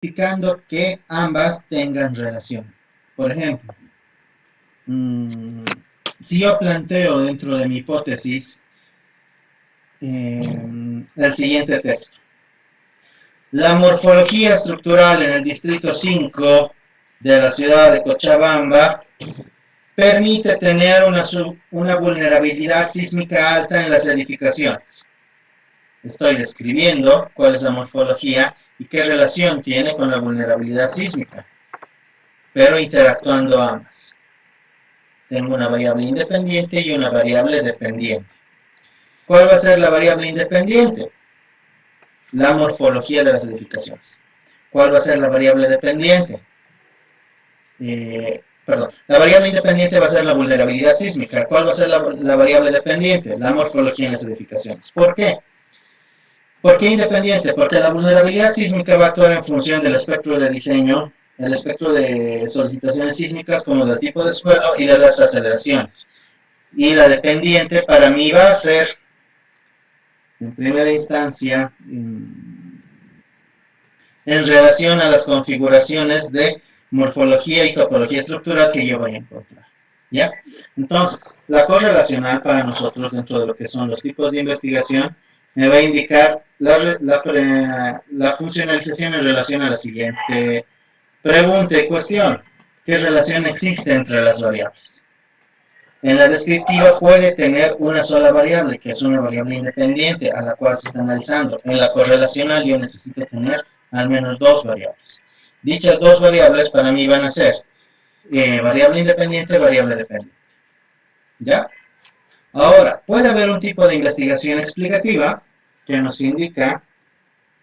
indicando que ambas tengan relación. Por ejemplo, si yo planteo dentro de mi hipótesis el siguiente texto. La morfología estructural en el distrito 5 de la ciudad de Cochabamba permite tener una vulnerabilidad sísmica alta en las edificaciones. Estoy describiendo cuál es la morfología y qué relación tiene con la vulnerabilidad sísmica, pero interactuando ambas. Tengo una variable independiente y una variable dependiente. ¿Cuál va a ser la variable independiente? La morfología de las edificaciones. ¿Cuál va a ser la variable dependiente? La variable independiente va a ser la vulnerabilidad sísmica. ¿Cuál va a ser la variable dependiente? La morfología en las edificaciones. ¿Por qué? ¿Por qué independiente? Porque la vulnerabilidad sísmica va a actuar en función del espectro de diseño, el espectro de solicitaciones sísmicas como del tipo de suelo y de las aceleraciones. Y la dependiente para mí va a ser, en primera instancia, en relación a las configuraciones de morfología y topología estructural que yo voy a encontrar. ¿Ya? Entonces, la correlacional para nosotros dentro de lo que son los tipos de investigación me va a indicar la funcionalización en relación a la siguiente pregunta y cuestión. ¿Qué relación existe entre las variables? En la descriptiva puede tener una sola variable, que es una variable independiente a la cual se está analizando. En la correlacional yo necesito tener al menos dos variables. Dichas dos variables para mí van a ser variable independiente, variable dependiente. ¿Ya? Ahora, puede haber un tipo de investigación explicativa que nos indica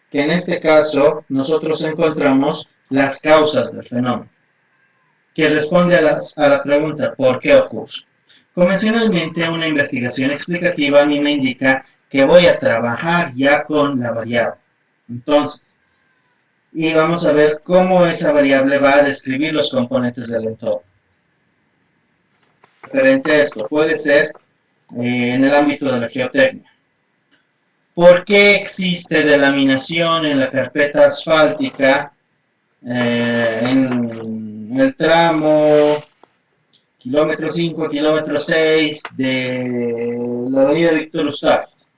que en este caso nosotros encontramos las causas del fenómeno, que responde a la pregunta ¿por qué ocurre? Convencionalmente, una investigación explicativa a mí me indica que voy a trabajar ya con la variable. Entonces, y vamos a ver cómo esa variable va a describir los componentes del entorno. Referente a esto, puede ser en el ámbito de la geotecnia. ¿Por qué existe delaminación en la carpeta asfáltica en el tramo kilómetro 5, kilómetro 6 de la avenida Víctor Ustares?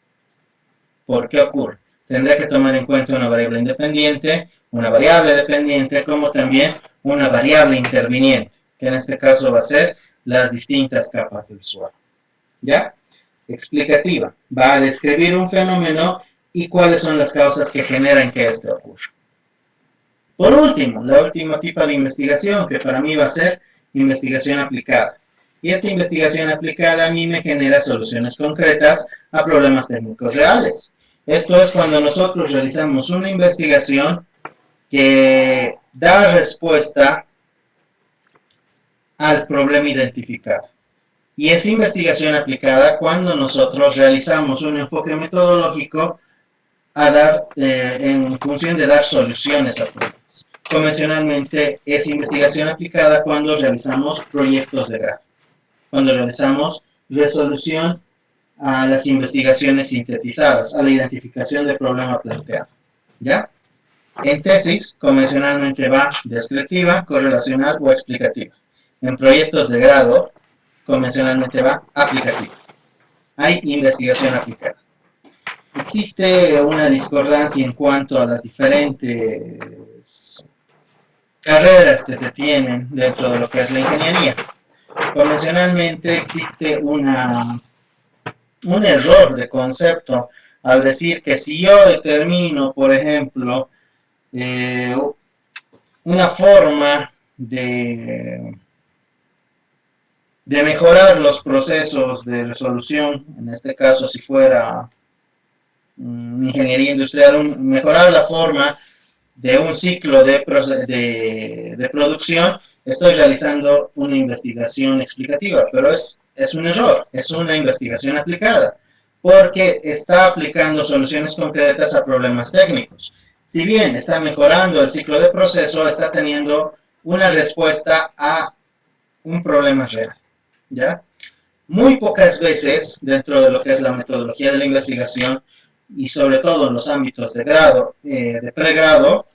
¿Por qué ocurre? Tendrá que tomar en cuenta una variable independiente, una variable dependiente, como también una variable interviniente, que en este caso va a ser las distintas capas del suelo. ¿Ya? Explicativa. Va a describir un fenómeno y cuáles son las causas que generan que esto ocurra. Por último, la última tipo de investigación, que para mí va a ser investigación aplicada. Y esta investigación aplicada a mí me genera soluciones concretas a problemas técnicos reales. Esto es cuando nosotros realizamos una investigación que da respuesta al problema identificado. Y es investigación aplicada cuando nosotros realizamos un enfoque metodológico en función de dar soluciones a problemas. Convencionalmente es investigación aplicada cuando realizamos proyectos de grado, cuando realizamos resolución a las investigaciones sintetizadas, a la identificación del problema planteado. ¿Ya? En tesis, convencionalmente va descriptiva, correlacional o explicativa. En proyectos de grado, convencionalmente va aplicativa. Hay investigación aplicada. Existe una discordancia en cuanto a las diferentes carreras que se tienen dentro de lo que es la ingeniería. Convencionalmente existe un error de concepto al decir que si yo determino, por ejemplo, una forma de mejorar los procesos de resolución, en este caso si fuera ingeniería industrial, mejorar la forma de un ciclo de producción, estoy realizando una investigación explicativa, pero es un error, es una investigación aplicada, porque está aplicando soluciones concretas a problemas técnicos. Si bien está mejorando el ciclo de proceso, está teniendo una respuesta a un problema real, ¿ya? Muy pocas veces, dentro de lo que es la metodología de la investigación, y sobre todo en los ámbitos de grado, de pregrado,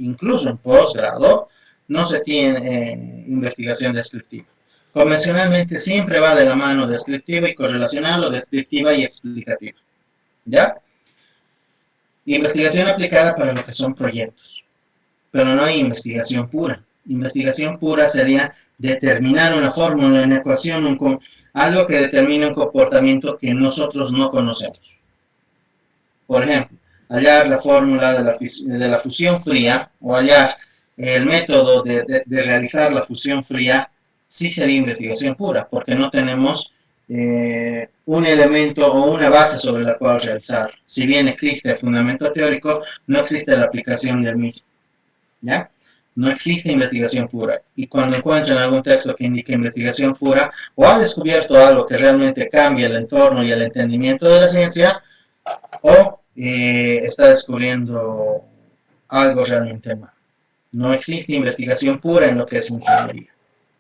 incluso en posgrado, no se tiene investigación descriptiva. Convencionalmente siempre va de la mano descriptiva y correlacional o descriptiva y explicativa. ¿Ya? Investigación aplicada para lo que son proyectos. Pero no hay investigación pura. Investigación pura sería determinar una fórmula, una ecuación, algo que determine un comportamiento que nosotros no conocemos. Por ejemplo, hallar la fórmula de la fusión fría o hallar el método de realizar la fusión fría, sí sería investigación pura, porque no tenemos un elemento o una base sobre la cual realizar. Si bien existe el fundamento teórico, no existe la aplicación del mismo. ¿Ya? No existe investigación pura. Y cuando encuentran algún texto que indique investigación pura, o ha descubierto algo que realmente cambia el entorno y el entendimiento de la ciencia, o está descubriendo algo realmente malo. No existe investigación pura en lo que es ingeniería.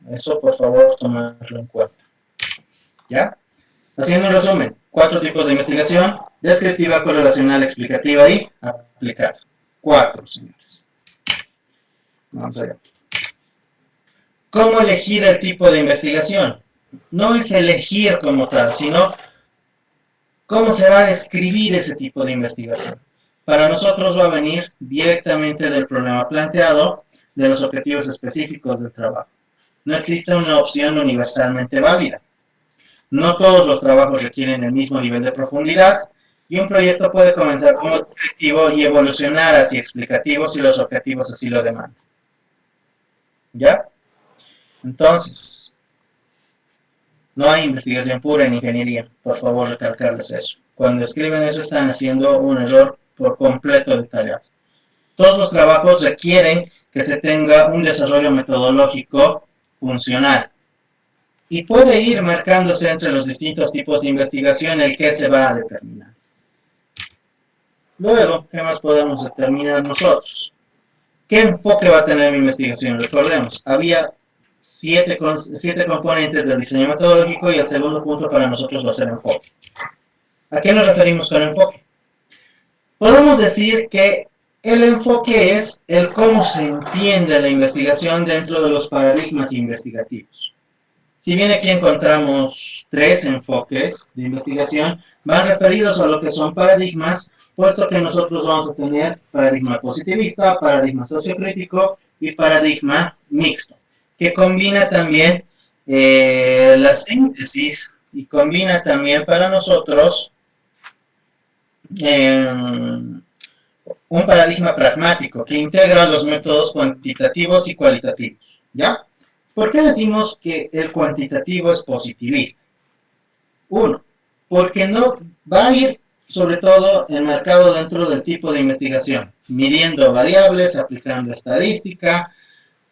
Eso, por favor, tomarlo en cuenta. ¿Ya? Haciendo un resumen, 4 tipos de investigación: descriptiva, correlacional, explicativa y aplicada. 4, señores. Vamos allá. ¿Cómo elegir el tipo de investigación? No es elegir como tal, sino cómo se va a describir ese tipo de investigación. Para nosotros va a venir directamente del problema planteado, de los objetivos específicos del trabajo. No existe una opción universalmente válida. No todos los trabajos requieren el mismo nivel de profundidad, y un proyecto puede comenzar como descriptivo y evolucionar hacia explicativo si los objetivos así lo demandan. ¿Ya? Entonces, no hay investigación pura en ingeniería. Por favor, recalcarles eso. Cuando escriben eso están haciendo un error por completo detallado. Todos los trabajos requieren que se tenga un desarrollo metodológico funcional. Y puede ir marcándose entre los distintos tipos de investigación el que se va a determinar. Luego, ¿qué más podemos determinar nosotros? ¿Qué enfoque va a tener mi investigación? Recordemos, había 7 componentes del diseño metodológico y el segundo punto para nosotros va a ser enfoque. ¿A qué nos referimos con enfoque? Podemos decir que el enfoque es el cómo se entiende la investigación dentro de los paradigmas investigativos. Si bien aquí encontramos 3 enfoques de investigación, van referidos a lo que son paradigmas, puesto que nosotros vamos a tener paradigma positivista, paradigma sociocrítico y paradigma mixto, que combina también la síntesis y combina también para nosotros un paradigma pragmático que integra los métodos cuantitativos y cualitativos. ¿Ya? ¿Por qué decimos que el cuantitativo es positivista? 1, porque no va a ir sobre todo enmarcado dentro del tipo de investigación, midiendo variables, aplicando estadística,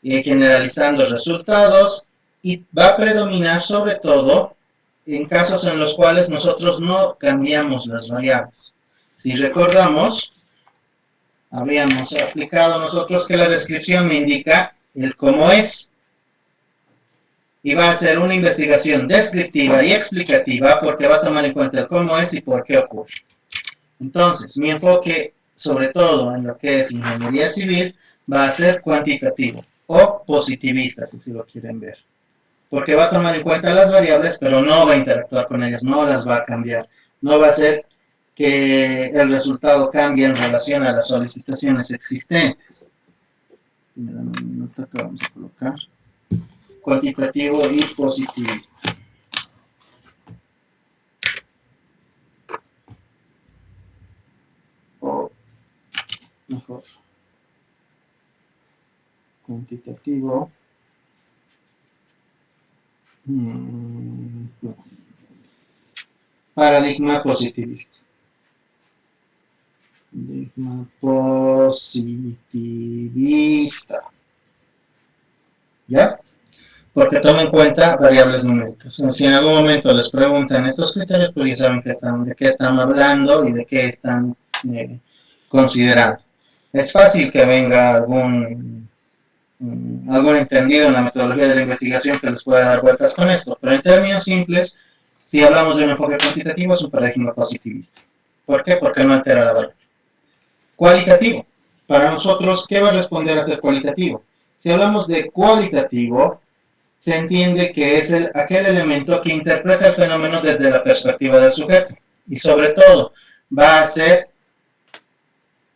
generalizando resultados, y va a predominar sobre todo en casos en los cuales nosotros no cambiamos las variables. Si recordamos, habíamos aplicado nosotros que la descripción me indica el cómo es, y va a ser una investigación descriptiva y explicativa porque va a tomar en cuenta el cómo es y por qué ocurre. Entonces, mi enfoque, sobre todo en lo que es ingeniería civil, va a ser cuantitativo o positivista, si se lo quieren ver. Porque va a tomar en cuenta las variables, pero no va a interactuar con ellas, no las va a cambiar. No va a hacer que el resultado cambie en relación a las solicitaciones existentes. Me dan un minuto que vamos a colocar. Cuantitativo y positivista. O mejor, cuantitativo. No. Paradigma positivista. Paradigma positivista. ¿Ya? Porque toma en cuenta variables numéricas. Si en algún momento les preguntan estos criterios, pues ya saben de qué están hablando y de qué están considerando. Es fácil que venga algún entendido en la metodología de la investigación que les pueda dar vueltas con esto, pero en términos simples, si hablamos de un enfoque cuantitativo, es un paradigma positivista. ¿Por qué? Porque no altera la variable. Cualitativo. para nosotros, ¿qué va a responder a ser cualitativo? Si hablamos de cualitativo, se entiende que es aquel elemento que interpreta el fenómeno desde la perspectiva del sujeto. Y sobre todo, va a ser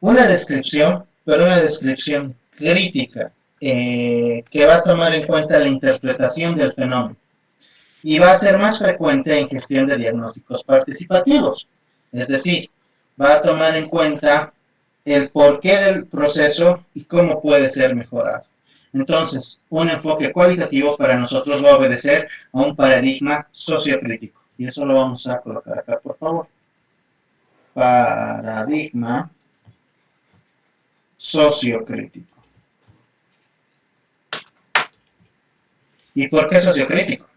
una descripción, pero una descripción crítica, que va a tomar en cuenta la interpretación del fenómeno. Y va a ser más frecuente en gestión de diagnósticos participativos. Es decir, va a tomar en cuenta el porqué del proceso y cómo puede ser mejorado. Entonces, un enfoque cualitativo para nosotros va a obedecer a un paradigma sociocrítico. Y eso lo vamos a colocar acá, por favor. Paradigma sociocrítico. ¿Y por qué sociocrítico?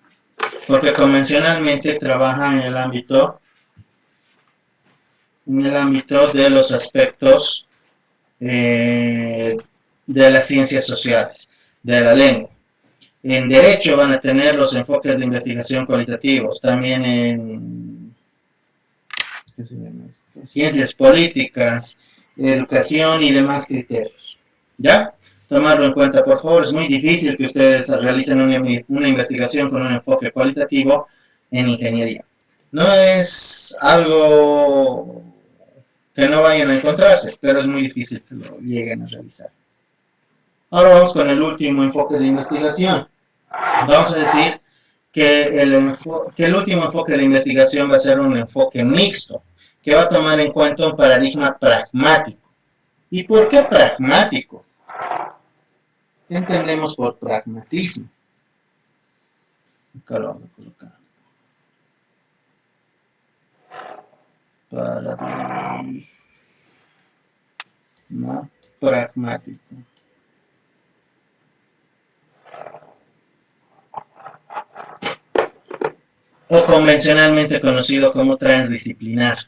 Porque convencionalmente trabaja en el ámbito de los aspectos de las ciencias sociales, de la lengua. En derecho van a tener los enfoques de investigación cualitativos, también en ciencias políticas, educación y demás criterios. ¿Ya? Tomarlo en cuenta, por favor. Es muy difícil que ustedes realicen una investigación con un enfoque cualitativo en ingeniería. No es algo que no vayan a encontrarse, pero es muy difícil que lo lleguen a realizar. Ahora vamos con el último enfoque de investigación. Vamos a decir que el último enfoque de investigación va a ser un enfoque mixto, que va a tomar en cuenta un paradigma pragmático. ¿Y por qué pragmático? ¿Qué entendemos por pragmatismo? Acá lo vamos a colocar. Paradigma pragmático. O convencionalmente conocido como transdisciplinar.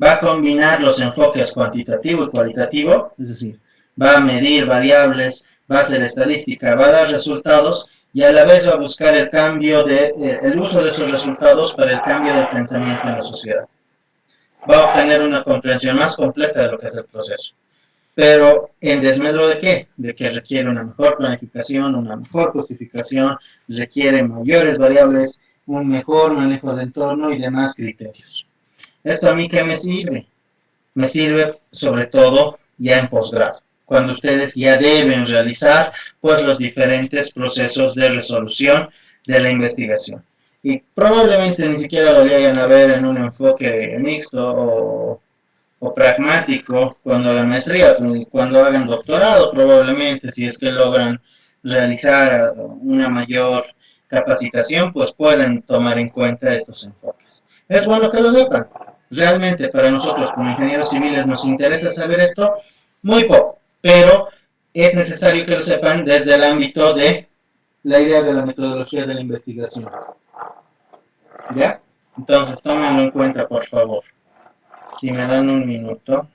Va a combinar los enfoques cuantitativo y cualitativo, es decir, va a medir variables, va a hacer estadística, va a dar resultados y a la vez va a buscar el uso de esos resultados para el cambio del pensamiento en la sociedad. Va a obtener una comprensión más completa de lo que es el proceso. Pero en desmedro de qué? De que requiere una mejor planificación, una mejor justificación, requiere mayores variables, un mejor manejo de entorno y demás criterios. ¿Esto a mí qué me sirve? Me sirve sobre todo ya en posgrado, cuando ustedes ya deben realizar pues los diferentes procesos de resolución de la investigación. Y probablemente ni siquiera lo vayan a ver en un enfoque mixto o pragmático cuando hagan maestría, cuando hagan doctorado probablemente, si es que logran realizar una mayor capacitación, pues pueden tomar en cuenta estos enfoques. Es bueno que lo sepan. Realmente para nosotros como ingenieros civiles nos interesa saber esto muy poco, pero es necesario que lo sepan desde el ámbito de la idea de la metodología de la investigación. ¿Ya? Entonces, tómenlo en cuenta, por favor. Si me dan un minuto.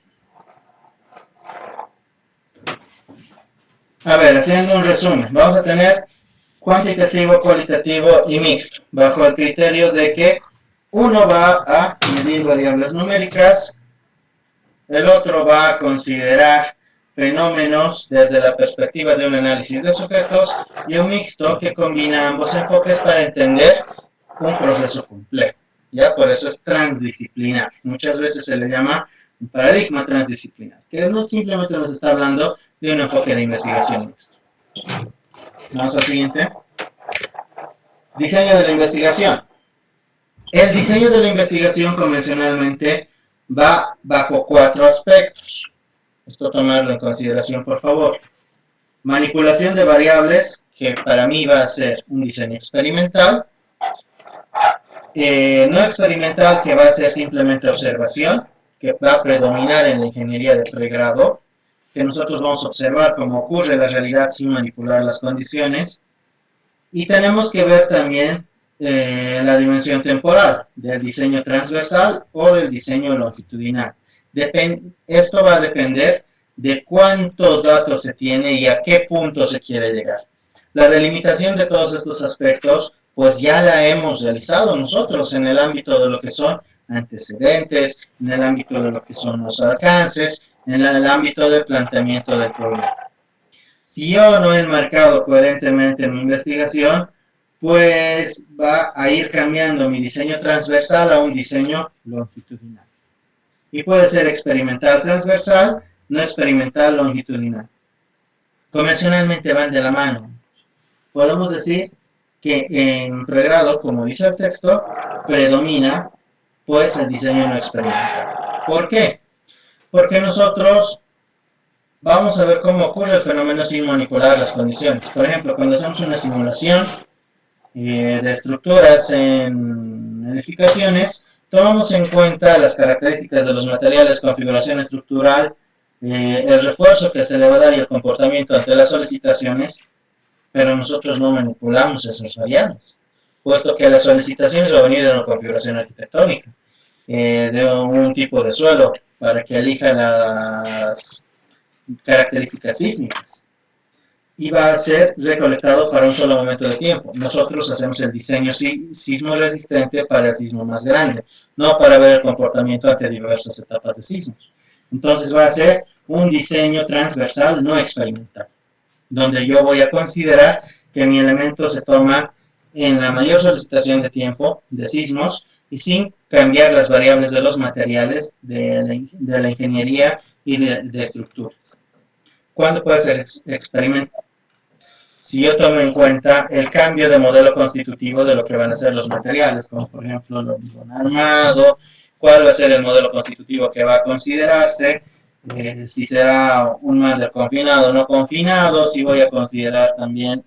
A ver, haciendo un resumen, vamos a tener cuantitativo, cualitativo y mixto, bajo el criterio de que uno va a medir variables numéricas, el otro va a considerar fenómenos desde la perspectiva de un análisis de sujetos, y un mixto que combina ambos enfoques para entender un proceso complejo. ¿Ya? Por eso es transdisciplinar. Muchas veces se le llama un paradigma transdisciplinar, que no simplemente nos está hablando de un enfoque de investigación mixto. Vamos al siguiente. Diseño de la investigación. El diseño de la investigación convencionalmente va bajo 4 aspectos. Esto tomarlo en consideración, por favor. Manipulación de variables, que para mí va a ser un diseño experimental. No experimental, que va a ser simplemente observación, que va a predominar en la ingeniería de pregrado, que nosotros vamos a observar cómo ocurre la realidad sin manipular las condiciones. Y tenemos que ver también la dimensión temporal del diseño transversal o del diseño longitudinal. Esto va a depender de cuántos datos se tiene y a qué punto se quiere llegar. La delimitación de todos estos aspectos pues ya la hemos realizado nosotros en el ámbito de lo que son antecedentes, en el ámbito de lo que son los alcances en el ámbito del planteamiento del problema. Si yo no he enmarcado coherentemente mi investigación, pues va a ir cambiando mi diseño transversal a un diseño longitudinal. Y puede ser experimental transversal, no experimental longitudinal. Convencionalmente van de la mano. Podemos decir que en pregrado, como dice el texto, predomina pues el diseño no experimental. ¿Por qué? Porque nosotros vamos a ver cómo ocurre el fenómeno sin manipular las condiciones. Por ejemplo, cuando hacemos una simulación de estructuras en edificaciones, tomamos en cuenta las características de los materiales, configuración estructural, el refuerzo que se le va a dar y el comportamiento ante las solicitaciones, pero nosotros no manipulamos esas variables, puesto que las solicitaciones van a venir de una configuración arquitectónica, de un tipo de suelo, para que elija las características sísmicas. Y va a ser recolectado para un solo momento de tiempo. Nosotros hacemos el diseño sismo resistente para el sismo más grande, no para ver el comportamiento ante diversas etapas de sismos. Entonces va a ser un diseño transversal no experimental, donde yo voy a considerar que mi elemento se toma en la mayor solicitación de tiempo de sismos y sin cambiar las variables de los materiales, de la ingeniería y de estructuras. ¿Cuándo puede ser experimental? Si yo tomo en cuenta el cambio de modelo constitutivo de lo que van a ser los materiales, como por ejemplo el hormigón armado, cuál va a ser el modelo constitutivo que va a considerarse, si será un madre confinado o no confinado, si voy a considerar también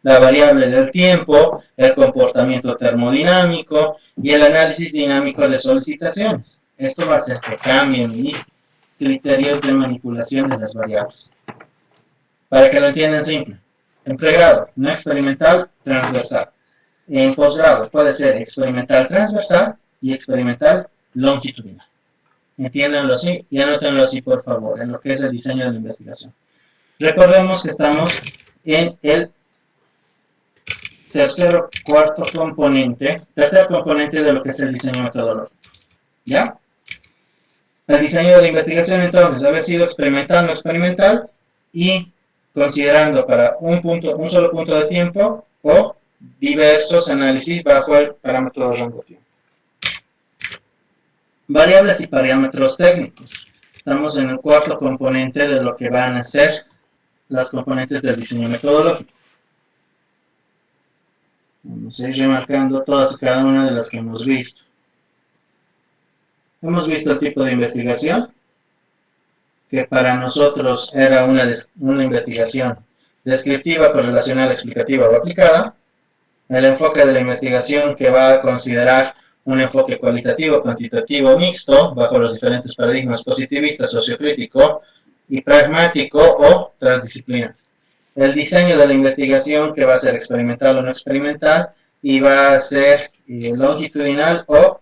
la variable del tiempo, el comportamiento termodinámico y el análisis dinámico de solicitaciones. Esto va a hacer que cambien mis criterios de manipulación de las variables. Para que lo entiendan simple. En pregrado, no experimental, transversal. En posgrado puede ser experimental transversal y experimental longitudinal. Entiéndanlo así y anótenlo así, por favor, en lo que es el diseño de la investigación. Recordemos que estamos en el tercer componente de lo que es el diseño metodológico. ¿Ya? El diseño de la investigación, entonces, debe sido experimental, no experimental, y considerando para un solo punto de tiempo o diversos análisis bajo el parámetro de rango tiempo. Variables y parámetros técnicos. Estamos en el cuarto componente de lo que van a ser las componentes del diseño metodológico. Vamos a ir remarcando todas y cada una de las que hemos visto. Hemos visto el tipo de investigación, que para nosotros era una investigación descriptiva, correlacional, explicativa o aplicada. El enfoque de la investigación, que va a considerar un enfoque cualitativo, cuantitativo, mixto, bajo los diferentes paradigmas positivista, sociocrítico y pragmático o transdisciplinar. El diseño de la investigación, que va a ser experimental o no experimental, y va a ser longitudinal o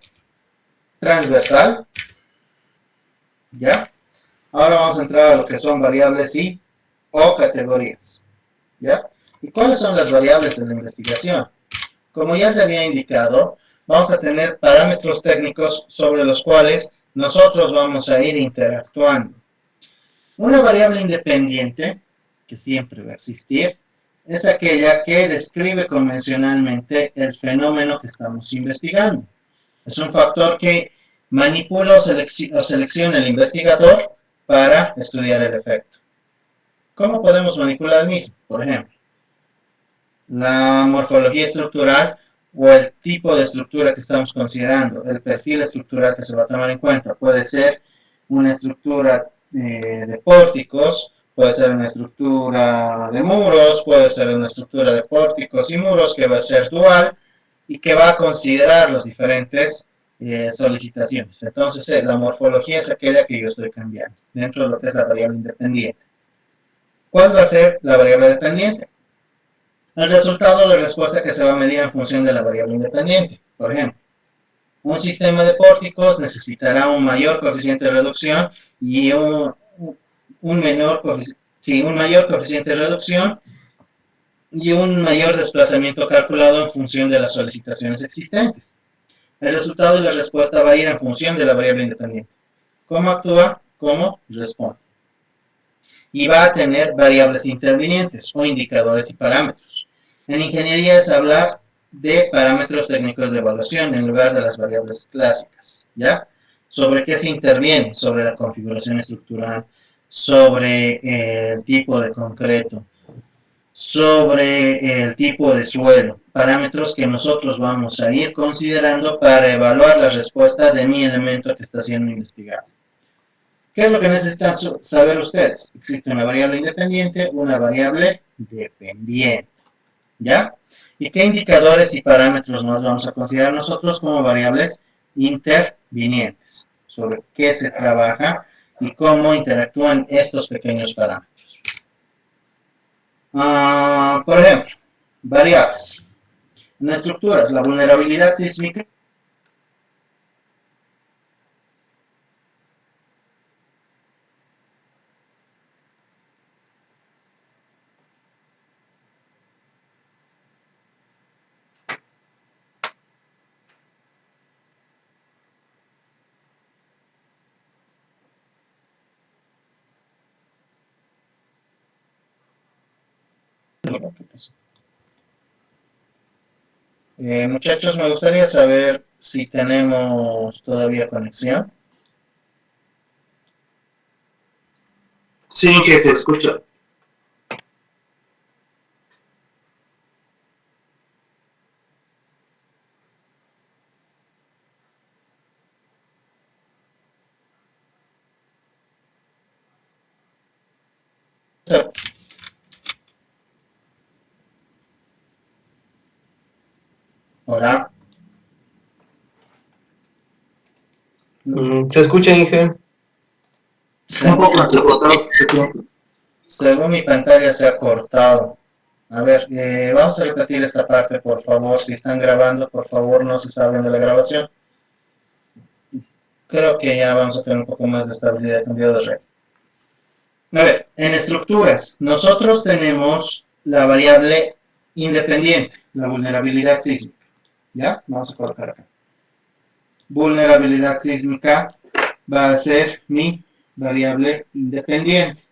transversal. ¿Ya? Ahora vamos a entrar a lo que son variables o categorías. ¿Ya? ¿Y cuáles son las variables de la investigación? Como ya se había indicado, vamos a tener parámetros técnicos sobre los cuales nosotros vamos a ir interactuando. Una variable independiente, que siempre va a existir, es aquella que describe convencionalmente el fenómeno que estamos investigando. Es un factor que manipula o selecciona el investigador para estudiar el efecto. ¿Cómo podemos manipular el mismo? Por ejemplo, la morfología estructural o el tipo de estructura que estamos considerando, el perfil estructural que se va a tomar en cuenta. Puede ser una estructura de pórticos, puede ser una estructura de muros, puede ser una estructura de pórticos y muros que va a ser dual y que va a considerar los diferentes solicitaciones. Entonces, la morfología es aquella que yo estoy cambiando dentro de lo que es la variable independiente. ¿Cuál va a ser la variable dependiente? El resultado de respuesta que se va a medir en función de la variable independiente. Por ejemplo, un sistema de pórticos necesitará un mayor coeficiente de reducción y un mayor coeficiente de reducción y un mayor desplazamiento calculado en función de las solicitaciones existentes. El resultado de la respuesta va a ir en función de la variable independiente. ¿Cómo actúa? ¿Cómo responde? Y va a tener variables intervinientes o indicadores y parámetros. En ingeniería es hablar de parámetros técnicos de evaluación en lugar de las variables clásicas, ¿ya? ¿Sobre qué se interviene? Sobre la configuración estructural, sobre el tipo de concreto, sobre el tipo de suelo, parámetros que nosotros vamos a ir considerando para evaluar la respuesta de mi elemento que está siendo investigado. ¿Qué es lo que necesitan saber ustedes? Existe una variable independiente, una variable dependiente, ¿ya? ¿Y qué indicadores y parámetros más vamos a considerar nosotros como variables intervinientes? Sobre qué se trabaja y cómo interactúan estos pequeños parámetros. Por ejemplo, variables. En estructuras, la vulnerabilidad sísmica. Muchachos, me gustaría saber si tenemos todavía conexión. Sí, que se escucha. Hola. ¿Se escucha, Inge? Un poco entrecortado. Según mi pantalla se ha cortado. A ver, vamos a repetir esta parte, por favor. Si están grabando, por favor, no se salgan de la grabación. Creo que ya vamos a tener un poco más de estabilidad de cambio de red. A ver, en estructuras, nosotros tenemos la variable independiente, la vulnerabilidad sísmica. ¿Ya? Vamos a colocar acá. Vulnerabilidad sísmica va a ser mi variable independiente.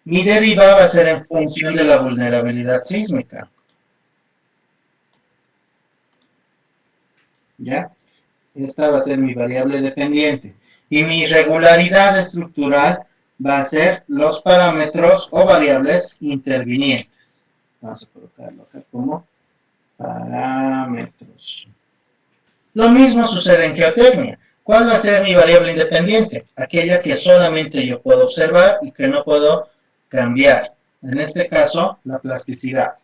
Mi deriva va a ser en función de la vulnerabilidad sísmica. ¿Ya? Esta va a ser mi variable dependiente. Y mi regularidad estructural va a ser los parámetros o variables intervinientes. Vamos a colocarlo acá como parámetros. Lo mismo sucede en geotecnia. ¿Cuál va a ser mi variable independiente? Aquella que solamente yo puedo observar y que no puedo cambiar. En este caso, la plasticidad.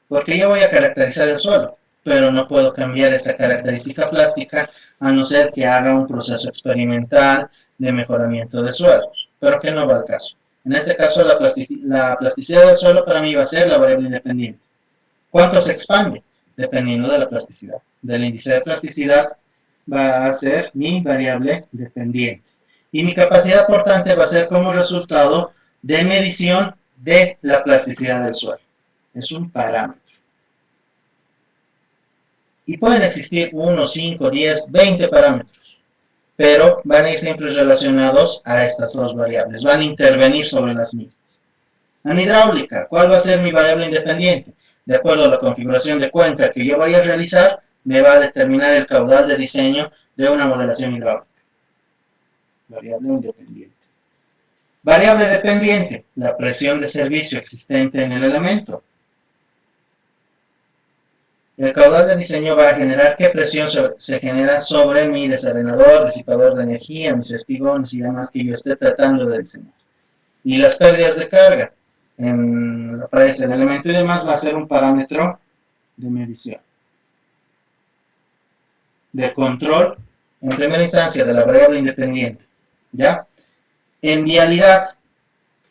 Porque yo voy a caracterizar el suelo, pero no puedo cambiar esa característica plástica a no ser que haga un proceso experimental de mejoramiento de suelos, pero que no va al caso. En este caso, la plasticidad del suelo para mí va a ser la variable independiente. ¿Cuánto se expande? Dependiendo de la plasticidad. Del índice de plasticidad va a ser mi variable dependiente. Y mi capacidad portante va a ser como resultado de medición de la plasticidad del suelo. Es un parámetro. Y pueden existir 1, 5, 10, 20 parámetros, pero van a ir siempre relacionados a estas dos variables, van a intervenir sobre las mismas. En hidráulica, ¿cuál va a ser mi variable independiente? De acuerdo a la configuración de cuenca que yo vaya a realizar, me va a determinar el caudal de diseño de una modelación hidráulica. Variable independiente. Variable dependiente, la presión de servicio existente en el elemento. El caudal de diseño va a generar qué presión se genera sobre mi desarenador, disipador de energía, mis espigones y demás que yo esté tratando de diseñar. Y las pérdidas de carga en la presa del elemento y demás va a ser un parámetro de medición. De control, en primera instancia, de la variable independiente. ¿Ya? En vialidad,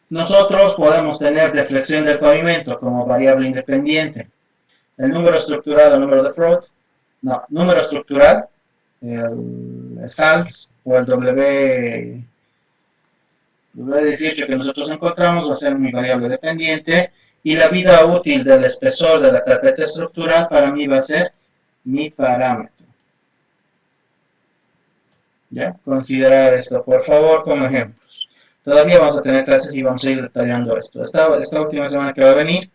nosotros podemos tener deflexión del pavimento como variable independiente. El número estructural, el número de Freud, no, número estructural, el SALS o el W18 que nosotros encontramos va a ser mi variable dependiente y la vida útil del espesor de la carpeta estructural para mí va a ser mi parámetro. ¿Ya? Considerar esto, por favor, como ejemplos. Todavía vamos a tener clases y vamos a ir detallando esto. Esta última semana que va a venir,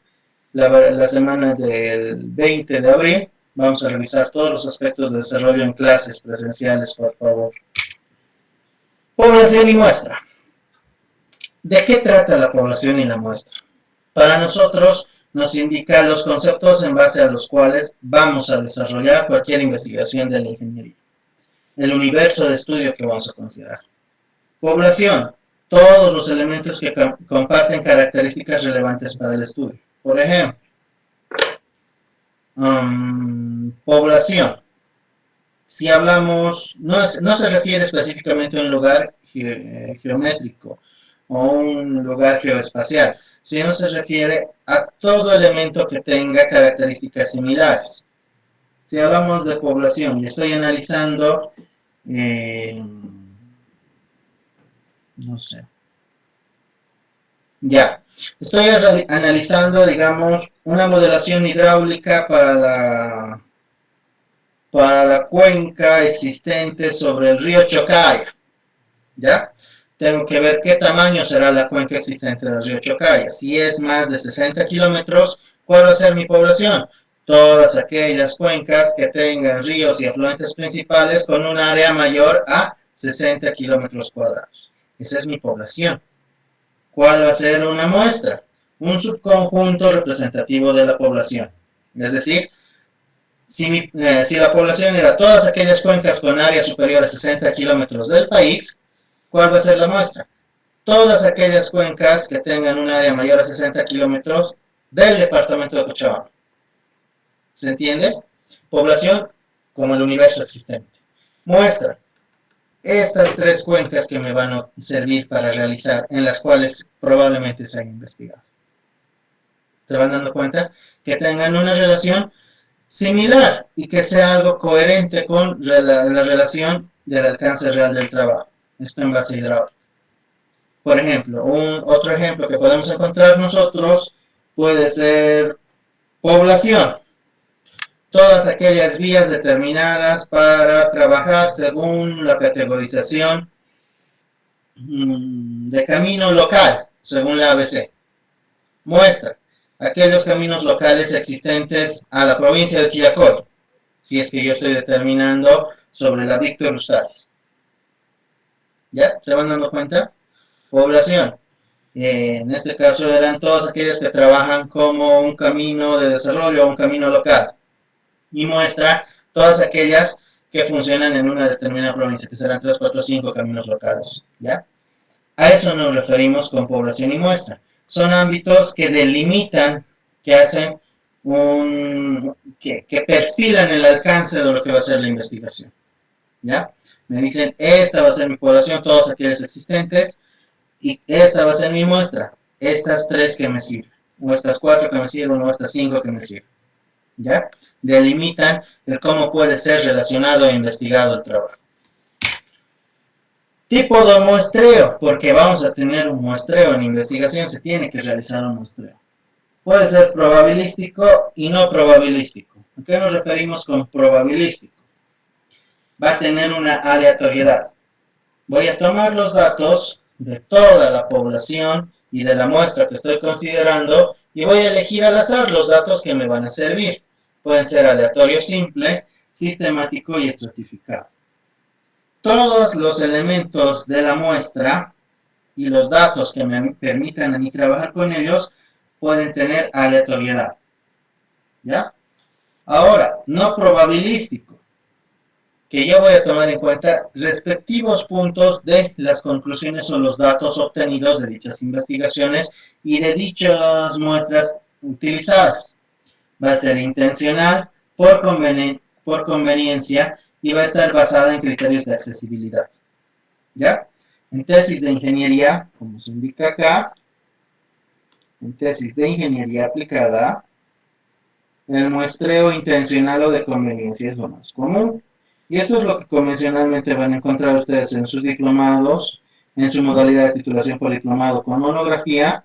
la semana del 20 de abril, vamos a revisar todos los aspectos de desarrollo en clases presenciales, por favor. Población y muestra. ¿De qué trata la población y la muestra? Para nosotros nos indica los conceptos en base a los cuales vamos a desarrollar cualquier investigación de la ingeniería. El universo de estudio que vamos a considerar. Población. Todos los elementos que comparten características relevantes para el estudio. Por ejemplo, población. Si hablamos, no se refiere específicamente a un lugar geométrico o un lugar geoespacial, sino se refiere a todo elemento que tenga características similares. Si hablamos de población y estoy analizando, no sé, ya, estoy analizando, digamos, una modelación hidráulica para la cuenca existente sobre el río Chocaya, ¿ya? Tengo que ver qué tamaño será la cuenca existente del río Chocaya. Si es más de 60 kilómetros, ¿cuál va a ser mi población? Todas aquellas cuencas que tengan ríos y afluentes principales con un área mayor a 60 kilómetros cuadrados. Esa es mi población. ¿Cuál va a ser una muestra? Un subconjunto representativo de la población. Es decir, si la población era todas aquellas cuencas con área superior a 60 kilómetros del país, ¿cuál va a ser la muestra? Todas aquellas cuencas que tengan un área mayor a 60 kilómetros del departamento de Cochabamba. ¿Se entiende? Población como el universo existente. Muestra. Estas tres cuencas que me van a servir para realizar, en las cuales probablemente se han investigado. ¿Se van dando cuenta? Que tengan una relación similar y que sea algo coherente con la relación del alcance real del trabajo. Esto en base hidráulica. Por ejemplo, otro ejemplo que podemos encontrar nosotros puede ser población. Todas aquellas vías determinadas para trabajar según la categorización de camino local, según la ABC. Muestra aquellos caminos locales existentes a la provincia de Quillacoy, si es que yo estoy determinando sobre la Víctor Ustares. ¿Ya? ¿Se van dando cuenta? Población. En este caso eran todas aquellas que trabajan como un camino de desarrollo o un camino local. Y muestra todas aquellas que funcionan en una determinada provincia, que serán 3, 4, 5 caminos locales. ¿Ya? A eso nos referimos con población y muestra. Son ámbitos que delimitan, que hacen que perfilan el alcance de lo que va a ser la investigación. ¿Ya? Me dicen, esta va a ser mi población, todas aquellas existentes, y esta va a ser mi muestra, estas 3 que me sirven, o estas 4 que me sirven, o estas 5 que me sirven. ¿Ya? Delimitan el cómo puede ser relacionado e investigado el trabajo. Tipo de muestreo, porque vamos a tener un muestreo en investigación, se tiene que realizar un muestreo. Puede ser probabilístico y no probabilístico. ¿A qué nos referimos con probabilístico? Va a tener una aleatoriedad. Voy a tomar los datos de toda la población y de la muestra que estoy considerando y voy a elegir al azar los datos que me van a servir. Pueden ser aleatorio simple, sistemático y estratificado. Todos los elementos de la muestra y los datos que me permitan a mí trabajar con ellos pueden tener aleatoriedad. ¿Ya? Ahora, no probabilístico, que yo voy a tomar en cuenta respectivos puntos de las conclusiones o los datos obtenidos de dichas investigaciones y de dichas muestras utilizadas. Va a ser intencional, por conveniencia, y va a estar basada en criterios de accesibilidad. ¿Ya? En tesis de ingeniería, como se indica acá, en tesis de ingeniería aplicada, el muestreo intencional o de conveniencia es lo más común. Y esto es lo que convencionalmente van a encontrar ustedes en sus diplomados, en su modalidad de titulación por diplomado con monografía,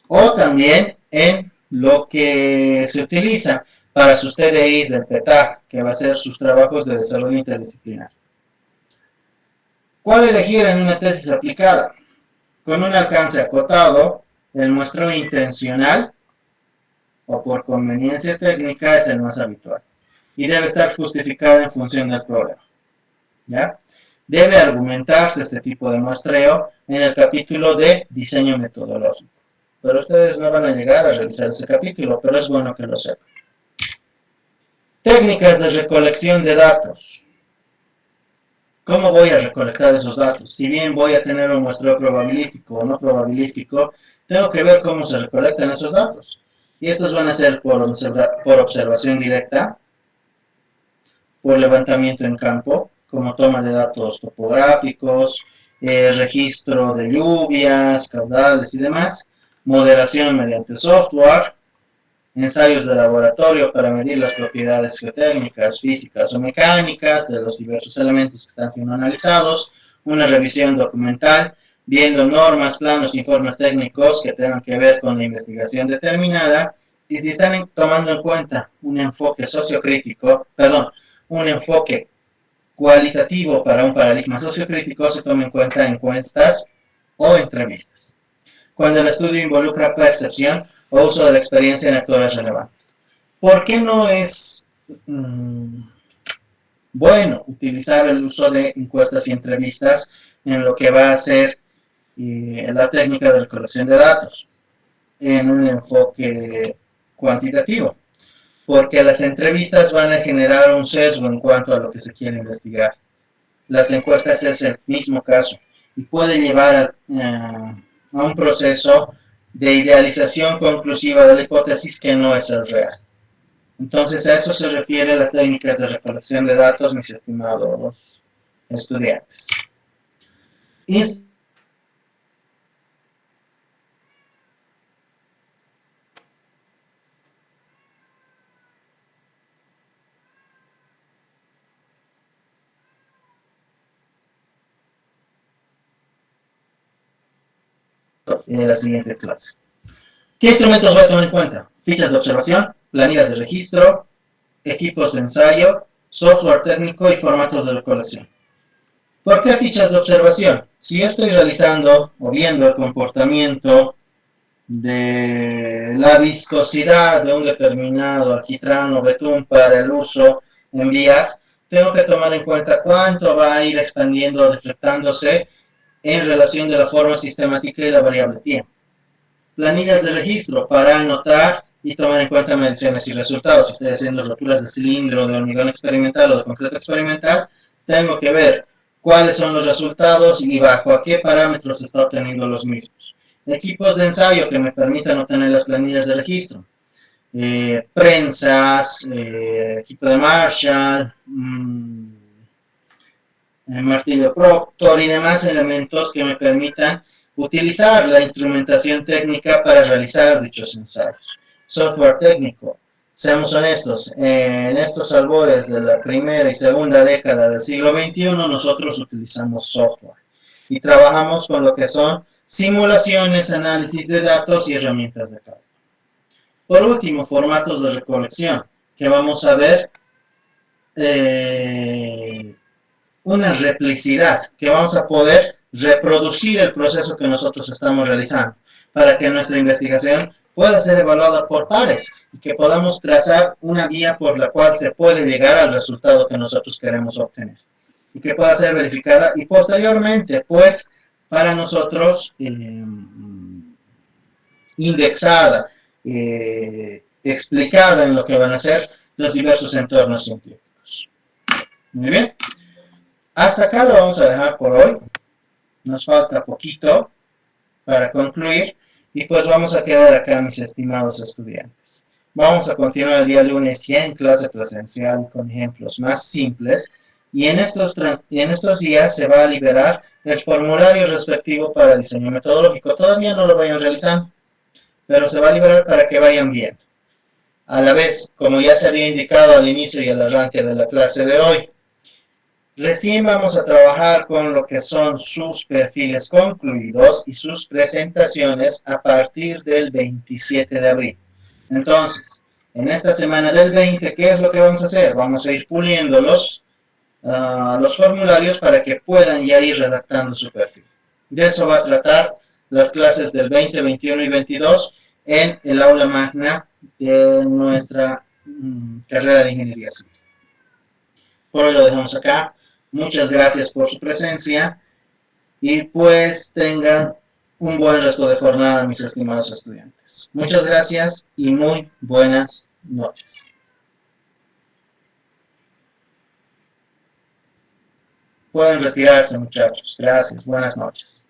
o también en lo que se utiliza para sus TDIs del PETAG, que va a ser sus trabajos de desarrollo interdisciplinar. ¿Cuál elegir en una tesis aplicada? Con un alcance acotado, el muestreo intencional o por conveniencia técnica es el más habitual y debe estar justificado en función del problema. ¿Ya? Debe argumentarse este tipo de muestreo en el capítulo de diseño metodológico. Pero ustedes no van a llegar a realizar ese capítulo, pero es bueno que lo sepan. Técnicas de recolección de datos. ¿Cómo voy a recolectar esos datos? Si bien voy a tener un muestreo probabilístico o no probabilístico, tengo que ver cómo se recolectan esos datos. Y estos van a ser por observación directa, por levantamiento en campo, como toma de datos topográficos, registro de lluvias, caudales y demás, moderación mediante software, ensayos de laboratorio para medir las propiedades geotécnicas, físicas o mecánicas de los diversos elementos que están siendo analizados, una revisión documental, viendo normas, planos, informes técnicos que tengan que ver con la investigación determinada, y si están tomando en cuenta un enfoque sociocrítico, un enfoque cualitativo para un paradigma sociocrítico, se toma en cuenta encuestas o entrevistas. Cuando el estudio involucra percepción o uso de la experiencia en actores relevantes. ¿Por qué no es bueno utilizar el uso de encuestas y entrevistas en lo que va a ser la técnica de recolección de datos en un enfoque cuantitativo? Porque las entrevistas van a generar un sesgo en cuanto a lo que se quiere investigar. Las encuestas es el mismo caso y puede llevar a un proceso de idealización conclusiva de la hipótesis que no es el real. Entonces a eso se refiere las técnicas de recolección de datos, mis estimados estudiantes. En la siguiente clase. ¿Qué instrumentos voy a tomar en cuenta? Fichas de observación, planillas de registro, equipos de ensayo, software técnico y formatos de recolección. ¿Por qué fichas de observación? Si yo estoy realizando o viendo el comportamiento de la viscosidad de un determinado alquitrán o betún para el uso en vías, tengo que tomar en cuenta cuánto va a ir expandiendo o deflectándose en relación de la forma sistemática y la variable tiempo. Planillas de registro para anotar y tomar en cuenta mediciones y resultados. Si estoy haciendo roturas de cilindro, de hormigón experimental o de concreto experimental, tengo que ver cuáles son los resultados y bajo a qué parámetros se está obteniendo los mismos. Equipos de ensayo que me permitan obtener las planillas de registro. Prensas, equipo de Marshall, martillo Proctor y demás elementos que me permitan utilizar la instrumentación técnica para realizar dichos ensayos. Software técnico. Seamos honestos, en estos albores de la primera y segunda década del siglo XXI nosotros utilizamos software y trabajamos con lo que son simulaciones, análisis de datos y herramientas de cálculo. Por último, formatos de recolección, que vamos a ver una replicidad, que vamos a poder reproducir el proceso que nosotros estamos realizando, para que nuestra investigación pueda ser evaluada por pares y que podamos trazar una vía por la cual se puede llegar al resultado que nosotros queremos obtener y que pueda ser verificada y posteriormente, pues, para nosotros indexada, explicada en lo que van a ser los diversos entornos científicos. Muy bien. Hasta acá lo vamos a dejar por hoy. Nos falta poquito para concluir y pues vamos a quedar acá, mis estimados estudiantes. Vamos a continuar el día lunes ya en clase presencial con ejemplos más simples y en estos días se va a liberar el formulario respectivo para diseño metodológico. Todavía no lo vayan realizando, pero se va a liberar para que vayan viendo. A la vez, como ya se había indicado al inicio y al arranque de la clase de hoy, recién vamos a trabajar con lo que son sus perfiles concluidos y sus presentaciones a partir del 27 de abril. Entonces, en esta semana del 20, ¿qué es lo que vamos a hacer? Vamos a ir puliéndolos los formularios para que puedan ya ir redactando su perfil. De eso va a tratar las clases del 20, 21 y 22 en el aula magna de nuestra carrera de ingeniería civil. Por hoy lo dejamos acá. Muchas gracias por su presencia y pues tengan un buen resto de jornada, mis estimados estudiantes. Muchas gracias y muy buenas noches. Pueden retirarse, muchachos. Gracias. Buenas noches.